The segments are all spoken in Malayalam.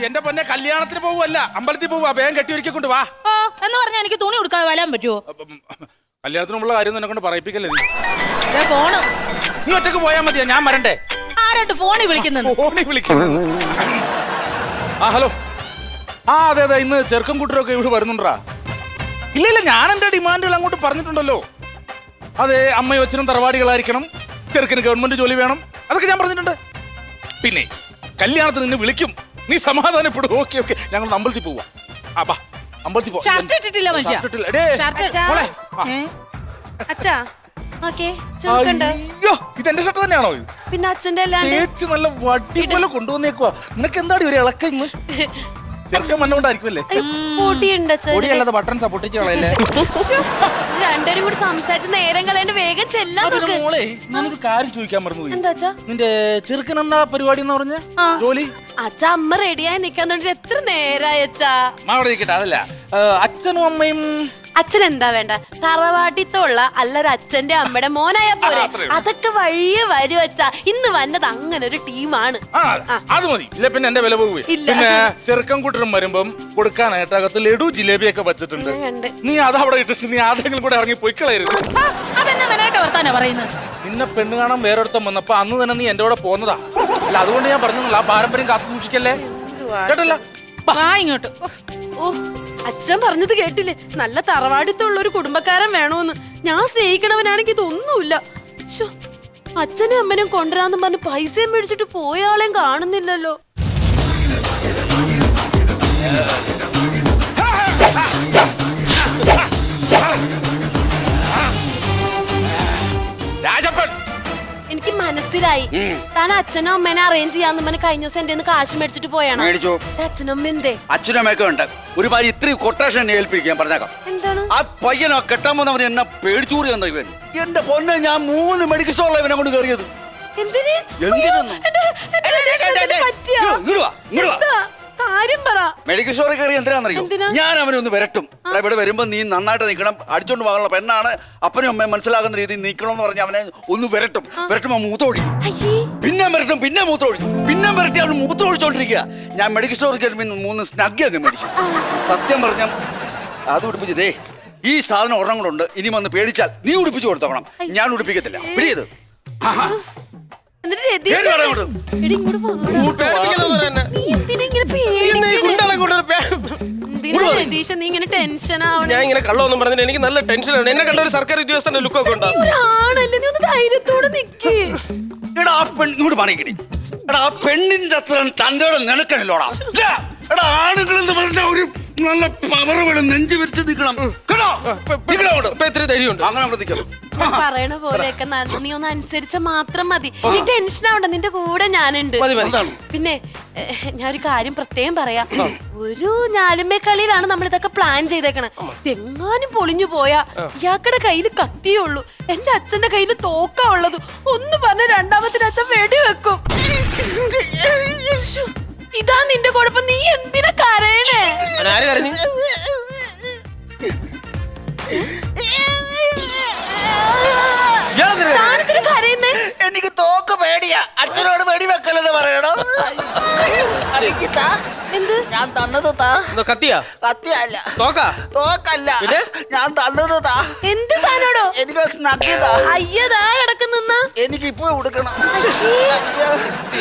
എന്റെ പൊന്നെ കല്യാണത്തിന് പോവല്ല, അമ്പലത്തിൽ പോവാ. വേഗം കെട്ടി ഒരുക്കി കൊണ്ട് വാ. എന്ന് പറഞ്ഞാൽ എനിക്ക് തുണി കൊടുക്കാതെ വരാൻ പറ്റുമോ? കല്യാണത്തിനുള്ള കാര്യം എന്നെ കൊണ്ട് പറയിപ്പിക്കല്ലേ നീ. ഫോണ് നീ ഒറ്റക്ക് പോയാ മതിയാ, ഞാൻ വരണ്ടേ? ആരായിട്ട് ഫോണിൽ വിളിക്കുന്നത്? ഫോണിൽ വിളിക്കുന്നത്. ഹലോ. അതെ അതെ, ഇന്ന് ചെറുക്കം കൂട്ടരൊക്കെ ഇവിടെ വരുന്നുണ്ടാ? ഇല്ല, ഞാൻ എന്റെ ഡിമാൻഡുകൾ അങ്ങോട്ട് പറഞ്ഞിട്ടുണ്ടല്ലോ. അതെ, അമ്മയും അച്ഛനും തറവാടികളായിരിക്കണം, ചെറുക്കന് ഗവൺമെന്റ് ജോലി വേണം, അതൊക്കെ ഞാൻ പറഞ്ഞിട്ടുണ്ട്. പിന്നെ കല്യാണത്തിന് നിന്നെ വിളിക്കും, നീ സമാധാനപ്പെടും. ഓക്കെ, ഞങ്ങൾ അമ്പലത്തിൽ പോവാ. അമ്പലത്തിൽ പോവാ. ഇതെന്റെ ഷർട്ട് തന്നെയാണോ? പിന്നെ അച്ഛന്റെ തേച്ച് നല്ല വടി പോലെ കൊണ്ടുവന്നേക്കുവാ. നിനക്ക് എന്താണ് ഒരു ഇളക്കം ഇന്ന്? ചെറുക്കം മണ്ണുകൊണ്ടായിരിക്കുമല്ലേ? പൊടിയല്ലാതെ ബട്ടൺസാ പൊട്ടിച്ച് കളയല്ലേ? രണ്ടുപേരും കൂടി സംസാരിച്ച് നേരം കളയേണ്ട, വേഗം ചെല്ലാൻ. മോളെ, ഞാനൊരു കാര്യം ചോദിക്കാൻ മറന്നുപോയി. നിന്റെ ചെറുക്കൻ എന്താ പരിപാടി എന്ന് പറഞ്ഞ ജോലി? അച്ഛ അമ്മ റെഡിയായി നിക്കാൻ തുടങ്ങി എത്ര നേരായി അച്ഛാ. അവിടെ ഇരിക്കട്ടെ, അതല്ല അച്ഛനും അമ്മയും. അച്ഛൻ എന്താ വേണ്ട, തറവാട്ടിത്തുള്ള അല്ലൊരു അച്ഛന്റെ അമ്മയുടെ മോനായ പോരെ. അതൊക്കെ വഴിയെ വരും അച്ഛാ. ഇന്ന് വന്നത് അങ്ങനെ ഒരു ടീമാണ്. അത് മതി. ഇല്ല പിന്നെ എന്റെ വില പോവുകയും. പിന്നെ ചെറുക്കം കൂട്ടരും വരുമ്പം കൊടുക്കാനായിട്ട് അകത്ത് ലഡു ജിലേബിയൊക്കെ വെച്ചിട്ടുണ്ട്. നീ അത് അവിടെ ഇട്ടിട്ട് നീ ആരെങ്കിലും കൂടെ ഇറങ്ങി പൊയ്ക്കളയരുത്. അതെന്നെ മെനായിട്ട് വർത്താനാ പറയുന്നത്. നിന്നെ പെണ്ണ് കാണാൻ വേറൊരുത്തം വന്നപ്പോ അന്ന് തന്നെ നീ എന്റെ കൂടെ പോന്നതാ. അല്ല അതുകൊണ്ട് ഞാൻ പറഞ്ഞു, ആ പാരമ്പര്യം കാത്തു സൂക്ഷിക്കല്ലേ കേട്ടല്ല. ഇങ്ങോട്ട്. അച്ഛൻ പറഞ്ഞത് കേട്ടില്ലേ, നല്ല തറവാടിത്തുള്ള ഒരു കുടുംബക്കാരൻ വേണോന്ന്. ഞാൻ സ്നേഹിക്കണവനാണെങ്കിൽ ഇതൊന്നുമില്ല. അച്ഛനും അമ്മനും കൊണ്ടുവരാന്ന് പറഞ്ഞ് പൈസയും മേടിച്ചിട്ട് പോയ ആളെയും കാണുന്നില്ലല്ലോ. എനിക്ക് മനസ്സിലായി, താൻ അച്ഛനും അമ്മേനെ അറേഞ്ച് ചെയ്യാന്ന് പറഞ്ഞ് കഴിഞ്ഞ ദിവസം എന്റെ കാശ് മേടിച്ചിട്ട് പോയാണ്. അച്ഛനും അമ്മ എന്തേ? അച്ഛനും അമ്മയൊക്കെ ഉണ്ട്. ഒരുമാതിരി ഇത്രയും കൊട്ടേഷൻ ഏൽപ്പിക്കാൻ പറഞ്ഞേക്കാം. എന്താണ് ആ പയ്യനോ കെട്ടാൻ പോകുന്നവൻ എന്നെ പേടിച്ചൂറി വന്ന ഇവൻ. എന്റെ പൊന്നെ, ഞാൻ 3 മെഡിക്കൽ സ്റ്റോറിലെ ഇവനെ കൊണ്ട് കയറിയത്. മെഡിക്കൽ സ്റ്റോറിൽ കയറി എന്തിനാണെന്നറിയോ? ഞാൻ അവനെ ഒന്ന് വരട്ടും. ഇവിടെ വരുമ്പോ നീ നന്നായിട്ട് നിൽക്കണം, അടിച്ചോണ്ട് പോകാനുള്ള പെണ്ണാണ്, അപ്പനും അമ്മയും മനസ്സിലാകുന്ന രീതിയിൽ നിൽക്കണമെന്ന് പറഞ്ഞ് അവനെ ഒന്ന് വരട്ടും. വരട്ടുമ്പോ മൂത്തൊഴി, പിന്നെ വരട്ടും, പിന്നെ മൂത്തൊഴി, പിന്നെ വരട്ടി അവൻ മൂത്തൊഴിച്ചോണ്ടിരിക്കുക. ഞാൻ മെഡിക്കൽ സ്റ്റോറിൽ കയറി 3 സ്നഗ്ഗി അങ്ങ് മേടിച്ചു. സത്യം പറഞ്ഞ അത് ഉടുപ്പിച്ചതേ, ഈ സാധനം ഒരെണ്ണം കൊണ്ടുണ്ട്. ഇനി വന്ന് പേടിച്ചാൽ നീ ഉടുപ്പിച്ചു കൊടുത്തോണം, ഞാൻ ഉടുപ്പിക്കത്തില്ല. പിടിയത് ഞാൻ ഇങ്ങനെ കള്ളൊന്നും പറഞ്ഞില്ല, എനിക്ക് നല്ല ടെൻഷനാണ്. എന്നെ കണ്ട ഒരു സർക്കാർ ഉദ്യോഗസ്ഥന്റെ ലുക്കൊക്കെ ഉണ്ടാവും. പെണ്ണിന്റെ അത്ര തന്റെ നിനക്കല്ലോടാ. എടാ, ആണുങ്ങളെന്ന് പറഞ്ഞ ഒരു നല്ല പവർ വേണം, നെഞ്ചു വിരിച്ച് നിൽക്കണം കേട്ടോ. ഇത്തിരി ധൈര്യമുണ്ട് അങ്ങനെ അവിടെ നിൽക്കണം. പറയണ പോലെയൊക്കെ നീ ഒന്ന് അനുസരിച്ച മാത്രം മതി. നീ ടെൻഷൻ ആവണ്ട, നിന്റെ കൂടെ ഞാനുണ്ട്. പിന്നെ ഞാൻ ഒരു കാര്യം പ്രത്യേകം പറയാം. ഒരു ഞാലുമേ കളിയിലാണ് നമ്മൾ ഇതൊക്കെ പ്ലാൻ ചെയ്തേക്കണേ. എങ്ങാനും പൊളിഞ്ഞു പോയാ ഇയാക്കടെ കയ്യിൽ കത്തിയേ ഉള്ളൂ, എന്റെ അച്ഛന്റെ കയ്യിൽ തോക്കാ ഉള്ളത്. ഒന്ന് പറഞ്ഞ രണ്ടാമത്തിന് അച്ഛൻ വെടിവെക്കും. ഇതാ നിന്റെ കുഴപ്പം. നീ എന്തിനാ കരയണേ? എനിക്ക് തോക്ക് പേടിയാ. അച്ഛനോട് വെടി വെക്കലെന്ന് പറയണോ? എന്ത്? ഞാൻ തന്നത് താ. കത്തിയാ? കത്തിയല്ല, തോക്കല്ല, ഞാൻ തന്നത് താ. എന്ത് സാധനോടോ? എനിക്ക് സ്നഗ്ഗിതാ. അയ്യതാ കിടക്കുന്ന. എനിക്ക് ഇപ്പൊ കൊടുക്കണം.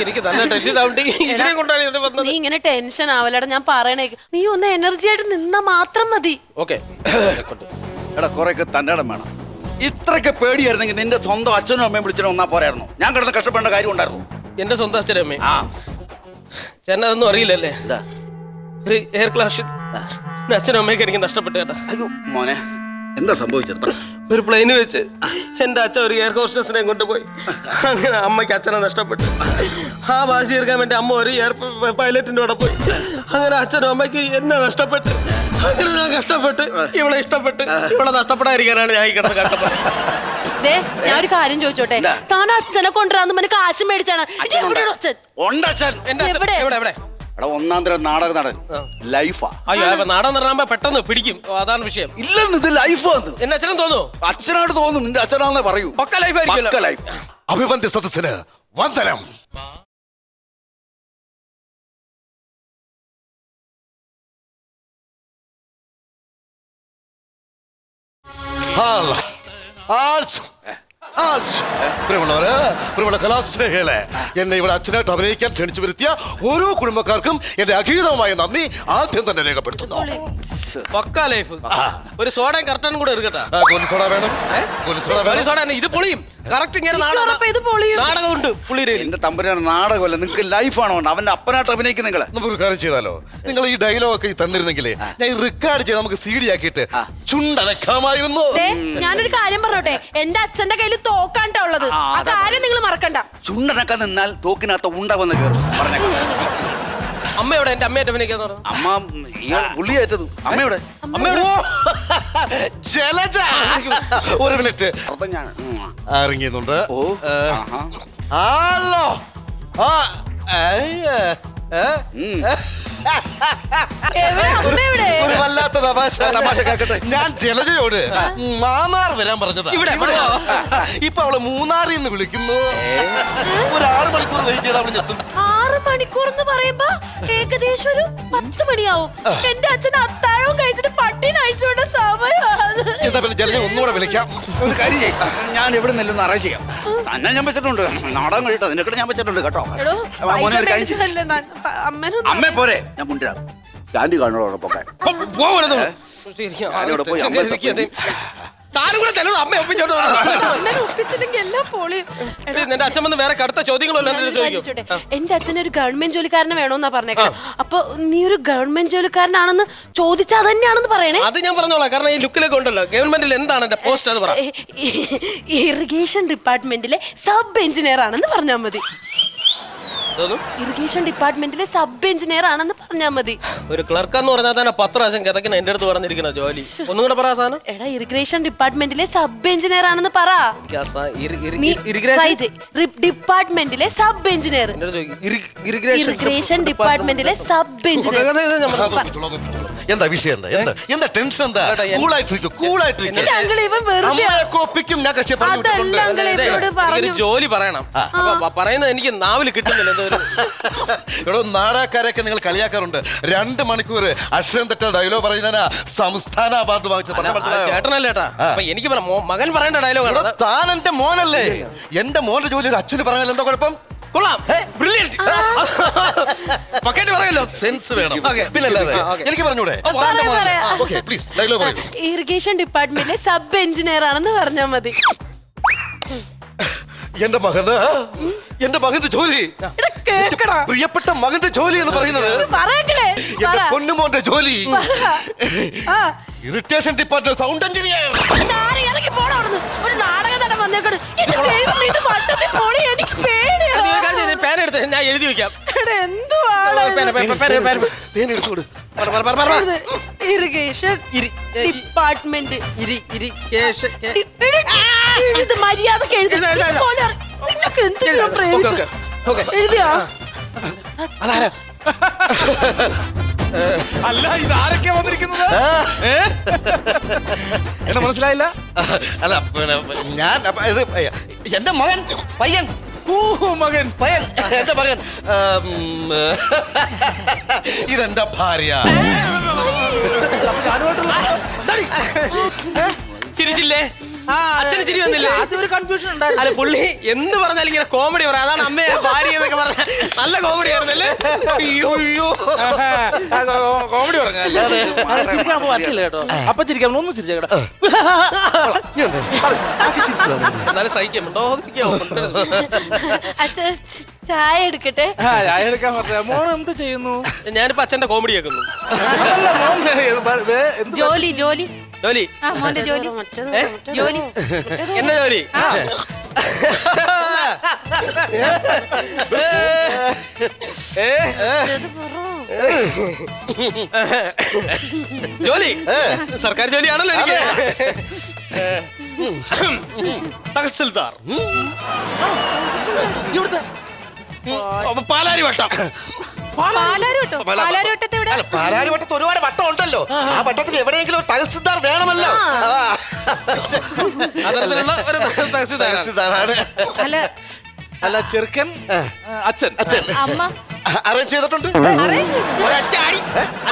എനിക്ക് നല്ല ടെൻഷൻ ആവണ്ടി. നീ ഇങ്ങനെ ടെൻഷൻ ആവലടാ, ഞാൻ പറയണേ. നീ ഒന്ന് എനർജി ആയിട്ട് നിന്നാ മാത്രം മതി. ഓക്കെ. എടാ, കുറെയൊക്കെ തന്റെ ഇടം വേണം. ഇത്രയൊക്കെ പേടിയായിരുന്നെങ്കിൽ നിന്റെ സ്വന്തം അച്ഛനും അമ്മയും വിളിച്ചിട്ട് വന്നാ പോരായിരുന്നു. ഞാൻ കിടന്ന് കഷ്ടപ്പെടേണ്ട കാര്യം ഉണ്ടായിരുന്നു. എന്റെ സ്വന്തം അച്ഛനും അമ്മയും ചേട്ടൻ അതൊന്നും അറിയില്ലല്ലേ? ഒരു എയർ ക്ലാഷ് അച്ഛനും അമ്മയൊക്കെ എനിക്ക് നഷ്ടപ്പെട്ടു കേട്ടാ. അയ്യോ മോനെ, എന്താ സംഭവിച്ചത്? ഒരു പ്ലെയിന് വെച്ച് എന്റെ അച്ഛൻ ഒരു എയർ ഹോസ്റ്റസിനെ കൊണ്ടുപോയി. അങ്ങനെ അമ്മയ്ക്ക് അച്ഛനെ നഷ്ടപ്പെട്ടു. ആ വാശി തീർക്കാൻ വേണ്ടി അമ്മ ഒരു എയർ പൈലറ്റിന്റെ കൂടെ പോയി. അങ്ങനെ അച്ഛനും അമ്മയ്ക്ക് എന്നെ നഷ്ടപ്പെട്ട്, അങ്ങനെ ഞാൻ കഷ്ടപ്പെട്ട് ഇവളെ ഇഷ്ടപ്പെട്ട് ഇവളെ നഷ്ടപ്പെടാതിരിക്കാനാണ് ഞാൻ ഈ കിടന്ന് കഷ്ടപ്പെട്ടത്. ഞാൻ ഒരു കാര്യം ചോദിച്ചോട്ടെ, താൻ അച്ഛനെ കൊണ്ടുവരാന്ന് പറഞ്ഞ കാശ് മേടിച്ചാണ്. ഒന്നാം തരം നാടക നടൻ ലൈഫാ. അയ്യോ, നാടകം നടന്നാകുമ്പോ പെട്ടെന്ന് പിടിക്കും, അതാണ് വിഷയം. ഇല്ലെന്ന്, ഇത് ലൈഫ്. എന്റെ അച്ഛനും തോന്നുന്നു. അച്ഛനായിട്ട് തോന്നും, നിന്റെ അച്ഛനാണെന്നേ പറയൂ. പക്ക ലൈഫ് ആയിരിക്കും. അഭിവന്ദ്യ സദസ്സിന് വന്ദനം. പ്രിയമുള്ളവരെ കലാസ്നേഹികളെ, എന്നെ ഇവിടെ അച്ഛനായിട്ട് അഭിനയിക്കാൻ ക്ഷണിച്ചു വരുത്തിയ ഓരോ കുടുംബക്കാർക്കും എന്റെ അഗീതമായ നന്ദി ആദ്യം തന്നെ രേഖപ്പെടുത്തുന്നു. പക്കാ ലൈഫ്. ഒരു സോഡയും കർട്ടനും കൂടെ എടുക്കട്ടാ. സോഡ വേണം. സോഡ ഇത് പൊളിയും. കറക്റ്റ് ഇങ്ങനെ നാടകമുണ്ട് പുള്ളിയുടെ. എന്റെ തമ്പുരാണ് നാടകമല്ല, നിങ്ങൾക്ക് ലൈഫാണോ? അവന്റെ അപ്പനായിട്ട് അഭിനയിക്കും നിങ്ങള്. നമുക്കൊരു കാര്യം ചെയ്താലോ? നിങ്ങൾ ഈ ഡയലോഗ് ഒക്കെ തന്നിരുന്നെങ്കിലേ ഞാൻ റെക്കോർഡ് ചെയ്ത് നമുക്ക് CD ആക്കിയിട്ട് ചുണ്ടനക്കാമായിരുന്നു. ഞാനൊരു കാര്യം പറഞ്ഞോട്ടെ, എന്റെ അച്ഛന്റെ കയ്യിൽ തോക്കാണ്ടാ ഉള്ളത്. ആ കാര്യം നിങ്ങൾ മറക്കണ്ട. ചുണ്ടനക്കാൻ നിന്നാൽ തോക്കിനകത്ത് ഉണ്ട വന്ന് കയറും. പറഞ്ഞേക്കാം. അമ്മയോടെ എന്റെ അമ്മയായിട്ട് അഭിനയിക്കാന്ന് പറഞ്ഞു. അമ്മ പുള്ളിയേറ്റത് അമ്മയുടെ ജലജ. ഒരു മിനിറ്റ് ഞാൻ ഇറങ്ങിയുന്നുണ്ട്. ഓ ഹലോ. ഒരു വല്ലാത്ത തമാശ കേൾക്കട്ടെ. ഞാൻ ജലജയോട് മാന്നാർ വരാൻ പറഞ്ഞതാ. ഇപ്പൊ അവള് മൂന്നാറിൽ നിന്ന് വിളിക്കുന്നു. ഒരു 6 മണിക്കൂർ വെയിറ്റ് ചെയ്ത് അവള് എത്തും. 6 മണിക്കൂർ എന്ന് പറയുമ്പോ ഏകദേശം ഒരു 10 മണിയാവും. എന്റെ അച്ഛൻ അത്താഴവും കഴിച്ചിട്ട് പട്ടിന് അയച്ചുകൊണ്ട് സമയം. എന്താ പിന്നെ ജലജ ഒന്നുകൂടെ വിളിക്കാം. ഒരു കാര്യം ചെയ്യും, ഞാൻ എവിടെ നിന്നൊന്ന് അറേഞ്ച് ചെയ്യാം. തന്നെ ഞാൻ വെച്ചിട്ടുണ്ട്, നാടകം കഴിട്ടോ, നിനക്കിട്ട് ഞാൻ വെച്ചിട്ടുണ്ട് കേട്ടോ. മോനെ ഒരു കാര്യം ചെയ്യ്. അമ്മ പോരെ, ഞാൻ കൊണ്ടുവരാം. സ്റ്റാൻഡ് കാണോടൊപ്പം പോയി താനും കൂടെ ചെല്ലണം. അമ്മ ഒപ്പിച്ചോണ്ട് ഒപ്പിച്ചില്ലെങ്കിൽ എല്ലാം പൊളിയും. നിന്റെ അച്ഛൻ വന്ന് വേറെ കടുത്ത ചോദ്യങ്ങളെല്ലാം ചോദിക്കും. എന്റെ അച്ഛൻ ഒരു ഗവൺമെന്റ് ജോലിക്കാരനെ വേണോന്നാ പറഞ്ഞേക്കാം. അപ്പൊ നീ ഒരു ഗവൺമെന്റ് ജോലിക്കാരനാണെന്ന് ചോദിച്ചാൽ തന്നെയാണെന്ന് പറയണേ. അത് ഞാൻ പറഞ്ഞോളാം, കാരണം ഈ ലുക്കിലൊക്കെ ഉണ്ടല്ലോ. ഗവൺമെന്റിൽ എന്താണ് എന്റെ പോസ്റ്റ്? അത് പറ. ഇറിഗേഷൻ ഡിപ്പാർട്ട്മെന്റിലെ സബ് എഞ്ചിനീയർ ആണെന്ന് പറഞ്ഞാൽ മതി. ഇറിഗേഷൻ ഡിപ്പാർട്ട്മെന്റിലെ സബ് എഞ്ചിനീയർ ആണെന്ന് പറഞ്ഞാൽ മതി. ഒരു ക്ലർക്ക് എന്ന് പറഞ്ഞാൽ തന്നെ 10 പ്രാവശ്യം കിതക്കുന്ന എന്റെ അടുത്ത് പറഞ്ഞിരിക്കുന്ന ജോലി. ഒന്നും കൂടെ പറ സാധനം. എടാ, ഇറിഗേഷൻ ഡിപ്പാർട്ട്മെന്റിലെ സബ് എഞ്ചിനീയർ ആണെന്ന് പറ. ഡിപ്പാർട്ട്മെന്റിലെ സബ് എഞ്ചിനീയർ. ഇറിഗേഷൻ ഡിപ്പാർട്ട്മെന്റിലെ സബ് എഞ്ചിനീയർ. എന്താ വിഷയം? എന്താ ടെൻഷൻ? എന്താ? ജോലി പറയണം. പറയുന്നത് എനിക്ക് നാവില് കിട്ടുന്നില്ല. എടോ, നാടകക്കാരൊക്കെ നിങ്ങൾ കളിയാക്കാറുണ്ട്. 2 മണിക്കൂർ അക്ഷരം തെറ്റ ഡയലോഗ് പറയുന്നതിനാ സംസ്ഥാന അവാർഡ് വാങ്ങിച്ചത്. ചേട്ടനല്ലേട്ടാ, എനിക്ക് മകൻ പറയേണ്ട ഡയലോഗ്. താൻ എന്റെ മോനല്ലേ? എന്റെ മോന്റെ ജോലി ഒരു അച്ഛന് പറഞ്ഞാൽ എന്താ കുഴപ്പം? കൊള്ളാം, ബ്രില്യന്റ്. പക്കറ്റ് പറയല്ലോ, സെൻസ് വേണം. പിന്നല്ലാതെ എനിക്ക് പറഞ്ഞൂടെ? പ്ലീസ് ഡയലോഗ് പറയൂ. ഇറിഗേഷൻ ഡിപ്പാർട്ട്മെന്റിലെ സബ് എഞ്ചിനീയർ ആണെന്ന് പറഞ്ഞാൽ മതി. എന്റെ മകന്റെ ജോലി, പ്രിയപ്പെട്ട മകന്റെ ജോലി എന്ന് പറയുന്നത് എന്റെ പൊന്നുമോന്റെ ജോലി ഇറിറ്റേഷൻ ഡിപ്പാർട്ട്മെന്റ് സൗണ്ട് എഞ്ചിനീയർ. ഒരു നാടക നടൻ വന്നേക്കണ്. പേന എടുത്ത് ഞാൻ എഴുതി വെക്കാം. ഇറിഗേഷൻ ഡിപ്പാർട്ട്മെന്റ് മര്യാദക്ക് എഴുതിയാ? അല്ല, ഇതാരൊക്കെയാ വന്നിരിക്കുന്നത്? എന്നെ മനസ്സിലായില്ല. അല്ല, ഞാൻ എന്റെ മകൻ പയ്യൻ മകൻ പയ്യൻ എന്റെ മകൻ. ഇതെന്റെ ഭാര്യ. ചിരിച്ചില്ലേ? അച്ഛന് ചിരി വന്നില്ല. അതൊരു കൺഫ്യൂഷൻ ഉണ്ടായിരുന്നു. അല്ല, പുള്ളി എന്ത് പറഞ്ഞാലും ഇങ്ങനെ കോമഡി പറയാം. അതാണ് അമ്മയെ ഭാര്യ എന്നൊക്കെ പറഞ്ഞ നല്ല കോമഡി ആയിരുന്നല്ലേ? കോമഡി പറഞ്ഞല്ലേ? കേട്ടോ. അപ്പൊ ചിരിക്കാം, ഒന്ന് ചിരിച്ച കേട്ടോ. എന്നാലും സഹിക്കാമുണ്ടോ? അച്ഛൻ ചായ എടുക്കട്ടെ? ചായ എടുക്കാൻ പറഞ്ഞ മോൻ എന്ത് ചെയ്യുന്നു? ഞാനിപ്പോ അച്ഛന്റെ കോമഡി കേൾക്കുന്നു. ജോലി ജോലി ജോലി. മോന്റെ ജോലി ജോലി എന്നെ ജോലി. ജോലി സർക്കാർ ജോലിയാണല്ലോ എനിക്ക്. തഹസിൽദാർ, പാലാരിവട്ടം. പാലാരിവട്ടത്ത് ഒരുപാട് വട്ടം ഉണ്ടല്ലോ. ആ വട്ടത്തിൽ എവിടെയെങ്കിലും ഒരു തഹസിൽദാർ വേണമല്ലോ. അതരത്തിലുള്ള ഒരു തഹസിൽദാറാണ്. അല്ല, ചെറുക്കൻ അച്ഛൻ. അമ്മ അറേഞ്ച് ചെയ്തിട്ടുണ്ട്. ഒരൊറ്റ അടി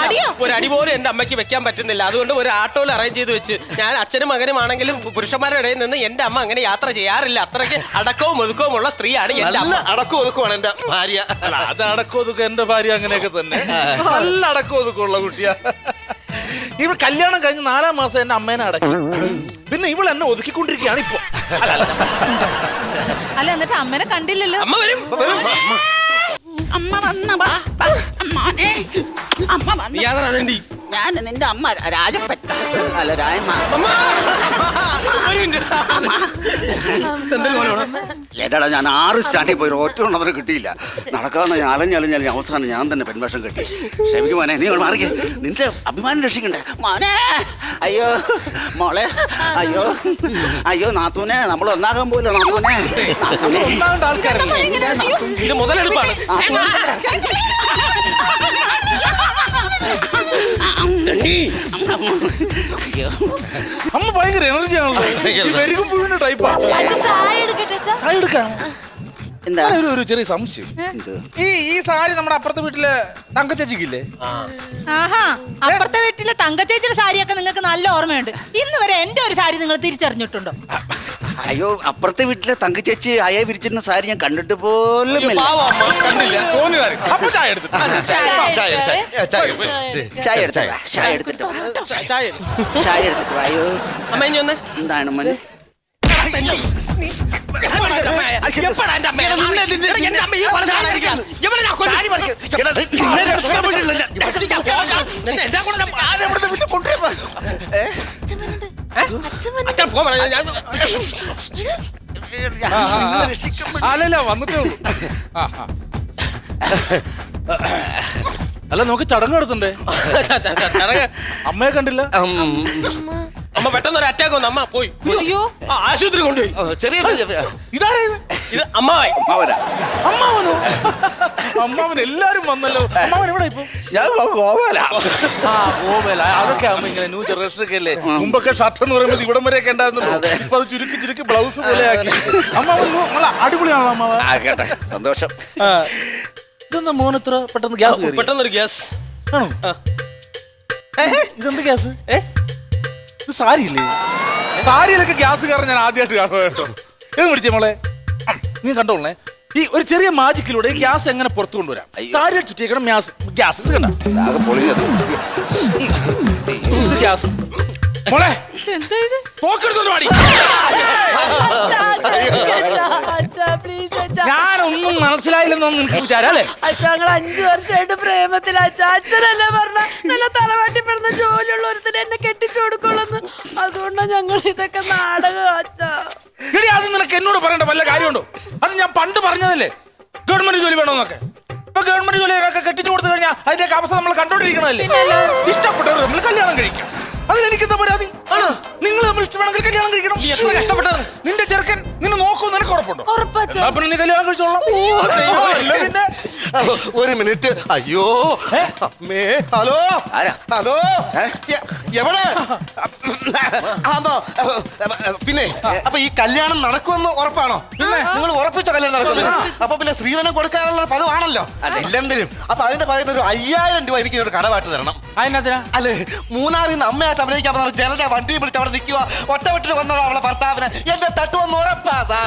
അടിയോ? ഒരു അടി പോലും എന്റെ അമ്മയ്ക്ക് വെക്കാൻ പറ്റുന്നില്ല. അതുകൊണ്ട് ഒരു ആട്ടോയിൽ അറേഞ്ച് ചെയ്ത് വെച്ച് ഞാൻ അച്ഛനും മകനുമാണെങ്കിലും പുരുഷന്മാരുടെ ഇടയിൽ നിന്ന് എന്റെ അമ്മ അങ്ങനെ യാത്ര ചെയ്യാറില്ല. അത്രയ്ക്ക് അടക്കവും ഒതുക്കവും ഉള്ള സ്ത്രീയാണ് എന്റെ നല്ല അമ്മ. അടക്കം ഒതുക്കുവാണ് എന്റെ ഭാര്യ. അല്ല, അത് അടക്കം ഒതുക്കം എന്റെ ഭാര്യ അങ്ങനെയൊക്കെ തന്നെ നല്ല അടക്കം ഒതുക്കമുള്ള കുട്ടിയാ. ഇവൾ കല്യാണം കഴിഞ്ഞ് 4-ാം മാസം എന്റെ അമ്മേനെ അടക്കി. പിന്നെ ഇവൾ എന്നെ ഒതുക്കിക്കൊണ്ടിരിക്കുകയാണ് ഇപ്പൊ. അല്ല, എന്നിട്ട് അമ്മനെ കണ്ടില്ലല്ലോ. അമ്മ വരും. അമ്മ വന്ന മോനെ, അമ്മ വന്നു. യാതൊരു ഞാൻ നിന്റെ അമ്മ രാജപ്പറ്റ അല്ല രായമ്മ. ഏതാടാ ഞാൻ 6 സ്റ്റാൻഡിൽ പോയി ഒറ്റ ഉള്ളവരെ കിട്ടിയില്ല. നടക്കാവുന്ന അലഞ്ഞലഞ്ഞാലും അവസാനം ഞാൻ തന്നെ പെൺവേഷം കെട്ടി. ക്ഷമിക്കും മോനെ, നീ മാറിക്കേ, നിന്റെ അഭിമാനം രക്ഷിക്കണ്ടേ മോനെ. അയ്യോ മോളെ, അയ്യോ അയ്യോ നാത്തൂനെ, നമ്മൾ ഒന്നാകാൻ പോയില്ല നാത്തൂനെ. ഇത് മുതലെടുപ്പാണ്. അമ്മ ഭയങ്കര എനർജി ആണല്ലോ. വെരികും പുഴുവിന്റെ ടൈപ്പാ. ചായ എടുക്കട്ടെ അച്ഛാ? എടുക്കാം. എന്താ ഒരു ചെറിയ സംശയം. ഈ സാരി നമ്മുടെ അപ്പുറത്തെ വീട്ടിലെ തങ്കച്ചേച്ചിക്കില്ലേ? ആഹാ, അപ്പുറത്തെ വീട്ടിലെ തങ്കച്ചേച്ചിയുടെ സാരിയൊക്കെ നിങ്ങൾക്ക് നല്ല ഓർമ്മയുണ്ട്. ഇന്ന് വരെ എന്റെ ഒരു സാരി നിങ്ങൾ തിരിച്ചറിഞ്ഞിട്ടുണ്ടോ? അയ്യോ, അപ്പുറത്തെ വീട്ടിലെ തങ്കച്ചേച്ചി അയ വിരിച്ചിരുന്ന സാരി ഞാൻ കണ്ടിട്ട് പോലും ഇല്ല. കണ്ടില്ല, തോന്നിയതായി. അപ്പൊ ചായ എടുത്തു. ചായ എടുത്തിട്ട് വാ, ചായ എടുത്തിട്ട് വാ. ചായ എടുത്തിട്ട് വാ. അയ്യോ അമ്മ ഇനി ഒന്ന് എന്താണ് മോനെ? അല്ലല്ല, വന്നിട്ടേ ഉള്ളൂ. അല്ല, നമുക്ക് ചടങ്ങ് നടത്തണ്ടേ? അമ്മയെ കണ്ടില്ല. അമ്മ പെട്ടെന്ന് ഒരു അറ്റാക്ക് വന്നു. അമ്മ പോയി. അയ്യോ, ആശുപത്രി കൊണ്ടുപോയി. ചെറിയ ഇതാരായത്? ഇത് അമ്മായി. അവരാ അമ്മാവനോ? അമ്മാവൻ എല്ലാരും വന്നല്ലോ. അമ്മാവൻ എവിടെ ഇപ്പൊ? ഞാൻ പോവാലാ. ഗോവല. അതൊക്കെ ആവുമ്പോ ഇങ്ങനെ ന്യൂ ജനറേഷനൊക്കെ അല്ലേ. മുമ്പൊക്കെ ഷർട്ട് എന്ന് പറയുമ്പോൾ ഇവിടം വരെയൊക്കെ ഉണ്ടായിരുന്നുള്ളൂ. ഇപ്പൊ അത് ചുരുക്കി ചുരുക്കി ബ്ലൗസ് പോലെ ആക്കി. അമ്മാവൻ നല്ല അടിപൊളിയാണോ അമ്മാവൻ? കേട്ടെ, സന്തോഷം. ഇതെന്താ മോനെത്ര പെട്ടെന്ന് ഗ്യാസ് കയറി? പെട്ടെന്നൊരു ഗ്യാസ്. ആണോ? ഇതെന്ത് ഗ്യാസ്? ഇത് സാരിയില്ലേ? സാരിയിലൊക്കെ ഗ്യാസ് കയറാൻ ഞാൻ ആദ്യമായിട്ട് കാണുക കേട്ടോ. ഇത് പിടിച്ചേ മോളെ, നീ കണ്ടോളേ. ഈ ഒരു ചെറിയ മാജിക്കിലൂടെ ഈ ഗ്യാസ് എങ്ങനെ പുറത്തു കൊണ്ടുവരാം? സാരിയിൽ ചുറ്റിയേക്കണം ഗ്യാസ്. ഇത് കണ്ട, ഇത് ഗ്യാസ്. മോളെ, എന്താ ഇത്? പോക്കെടുത്തോണ്ട് പാടി. ഞാനൊന്നും മനസ്സിലായില്ലെന്നൊന്നും നിനക്ക് വിചാരം അല്ലേ? അച്ഛാ, ഞങ്ങൾ 5 വർഷമായിട്ട് പ്രേമത്തിൽ. അച്ഛനല്ലേ പറഞ്ഞ നല്ല തറവാട്ടി പെടുന്ന ജോലിയുള്ള ഒരുത്തിന് എന്നെ കെട്ടിച്ചു കൊടുക്കുള്ളൂ. അതുകൊണ്ടാണ് ഞങ്ങൾ ഇതൊക്കെ നാടകം. അച്ഛാ, എടി, അത് നിനക്ക് എന്നോട് പറയേണ്ട വല്ല കാര്യമുണ്ടോ? അത് ഞാൻ പണ്ട് പറഞ്ഞതല്ലേ, ഗവൺമെന്റ് ജോലി വേണമെന്നൊക്കെ. ഇപ്പൊ ഗവൺമെന്റ് ജോലിയൊക്കെ കെട്ടിച്ചു കൊടുത്തു കഴിഞ്ഞാൽ അതിന്റെ അവസ്ഥ നമ്മൾ കണ്ടോണ്ടിരിക്കണല്ലേ. ഇഷ്ടപ്പെട്ടവർ നമ്മൾ കല്യാണം കഴിക്കാം. അതിലെനിക്കെന്താ പരാതി? നിങ്ങൾ നമ്മൾ ഇഷ്ടമാണെങ്കിൽ കല്യാണം കഴിക്കണം. എത്ര കഷ്ടപ്പെട്ടത്. നിന്റെ ചെറുക്കൻ നിന്നെ നോക്കും, നിനക്ക് ഉറപ്പുണ്ടോ? ഉറപ്പച്ചാ. പിന്നെ നീ കല്യാണം കഴിച്ചോളാം. പിന്നെ ഒരു മിനിറ്റ്. അയ്യോ അമ്മേ. ഹലോ ആരാ? ഹലോ, എവിടെ? ആന്നോ? പിന്നെ അപ്പൊ ഈ കല്യാണം നടക്കുമെന്ന് ഉറപ്പാണോ? നിങ്ങൾ ഉറപ്പിച്ച കല്യാണം നടക്കുന്നു. അപ്പൊ പിന്നെ സ്ത്രീധനം കൊടുക്കാനുള്ള പദമാണല്ലോ. അല്ല ഇല്ലെങ്കിലും അപ്പൊ അതിന്റെ പകരം ഒരു 5000 രൂപ എനിക്ക് ഒരു കടമായിട്ട് തരണം. അതിനകത്തിനാ? അല്ലേ, മൂന്നാറിൽ നിന്ന് അമ്മയായിട്ട് അഭിനയിക്കാൻ പറഞ്ഞ ജലജ വണ്ടി പിടിച്ച് അവിടെ നിൽക്കുക. ഒറ്റവെട്ടിൽ വന്നതാ അവളെ ഭർത്താവിന്. എന്റെ തട്ടുവന്ന് ഉറപ്പാ സാർ.